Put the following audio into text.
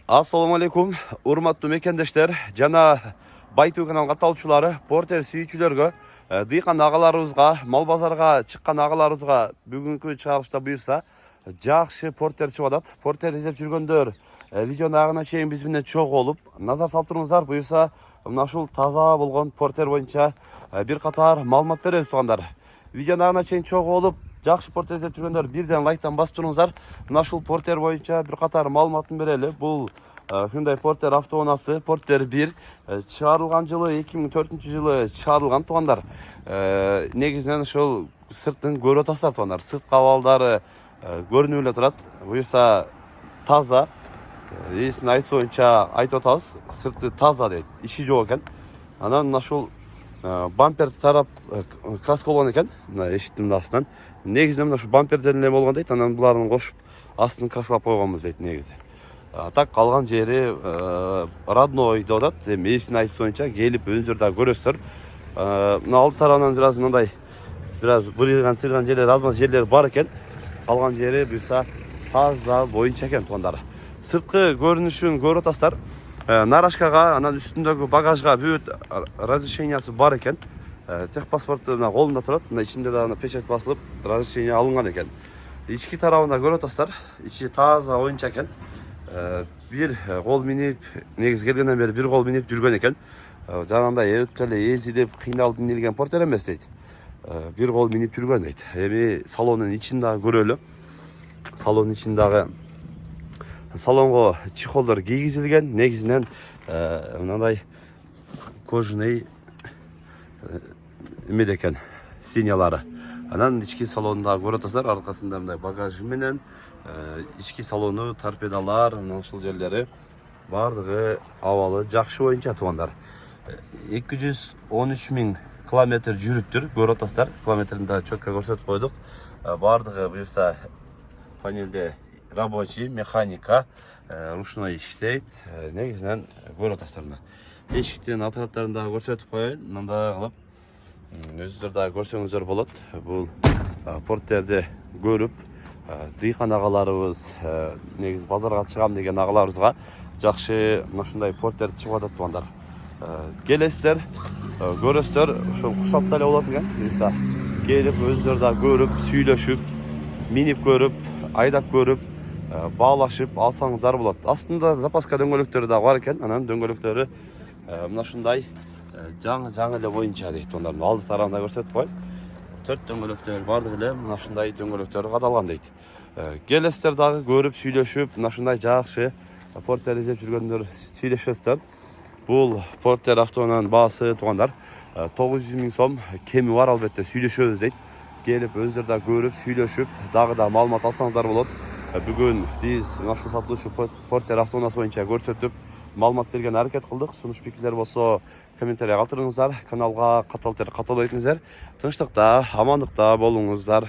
Assalamu alaikum, урматтуу мекендештер жана Байтуу канал катталуучулары, портер сүйүүчүлөргө, дыйкан агаларыбызга, мал базарга чыккан агаларыбызга бүгүнкү чыгарылышта буюрса, жакшы портер чыгып атат. Портер издеп жүргөндөр видеонун агына чейин биз менен чогуу болуп, назар салып туруңуздар. Буюрса, мына ушул таза болгон портер боюнча бир катар маалымат беребиз туугандар. Видеонун агына чейин чогуу болуп, жакшы портер издеп жүргөндөр бирден лайктан басып туруңуздар. Мына ушул портер боюнча бир катар маалыматын берели. Бул Hyundai Porter автоунаасы Porter 1 чыгарылган жылы 2004-жылы чыгарылган туугандар. Негизинен ошол сыртын көрүп атасыздар туугандар. Сырт кабалдары көрүнүп эле турат. Буюрса таза. Ээсинин айтуу боюнча айтып атабыз, сырты таза дейт. Иши жок экен. Анан мына ушул бампер тарап краскаланган экен. Мына эшиктин астынан. Негизинен мына ушул бамперден эле болгон дейт. Анан буларын кошуп астын краскалап койгонбуз дейт негизи. Так калган жери родной деп атат. Эми ээсинин айтуу боюнча келип өзүңүздөр да көрөсүздөр. Мына алды тарабынан бираз мындай бырыйган сырган жерлер, аз жерлер бар экен. Калган жери буюрса таза боюнча экен туугандар. Сырткы көрүнүшүн көрүп атасыздар. Нарашкага, анан үстүндөгү багажга бүт разрешениясы бар экен. Техпаспорту мына колунда турат. Мына ичинде да печать басылып, разрешение алынган экен. Ички тарабында көрүп атасыздар. Ичи таза боюнча экен. Бир кол минип, негизи келгенден бери бир кол минип жүргөн экен. Жанагындай өтө эле эзилип, кыйналып минилген портер эмес дейт. Бир кол минип жүргөн дейт. Эми салонун ичин дагы көрөлү. Салонун ичин дагы салонго чехолдор кийгизилген. Негизинен мындай кожаный эмеде экен, синялары. Анан ички салонда көрүп атасыздар, аркасында мындай багажы менен ички салону, торпедалар, ушул жерлери бардыгы абалы жакшы боюнча туугандар. 213.000 километр жүрүптүр, көрүп атасыздар. Километрин да четко көрсөтүп койдук. Бардыгы буюрса панелде рабочий, механика, ручной иштейт. Негизинен көрүп атасыздар. Эшиктин атраптарын да көрсөтүп коеюн. Мындай кылып өзүңүздөр да көрсөңүздөр болот. Бул портерди көрүп, дыйкан агаларыбыз, негизи базарга чыгам деген агаларыбызга жакшы ушундай портер чыгып атат туугандар. Келесиздер, көрөсүздөр, ошол кушапта эле болот экен. Буюрса келип өзүңүздөр да көрүп, сүйлөшүп, минип көрүп, айдап көрүп, баалашып алсаңыздар болот. Астында запаска дөңгөлөктөрү да бар экен. Анан дөңгөлөктөрү мына ушундай жаңы эле боюнча дейт туугандар. Алды тарабында көрсөтүп коеюн. 4 дөңгөлөктөр бардыгы эле мына ушундай дөңгөлөктөр кадалган дейт. Келесиздер дагы көрүп, сүйлөшүп, мына ушундай жакшы портер издеп жүргөндөр сүйлөшөсүздөр. Бул портер автоунаанын баасы туугандар 900.000 сом, кеми бар албетте сүйлөшөбүз дейт. Келип өзүңүздөр да көрүп, сүйлөшүп, дагы да маалымат алсаңыздар болот. Бүгүн биз ушул сатылуучу портер автоунаасы боюнча көрсөтүп, маалымат берген аракет кылдык. Сунуш пикирлер болсо комментарий калтырыңыздар. Каналга катал этиңиздер. Тынчтыкта, амандыкта болуңуздар.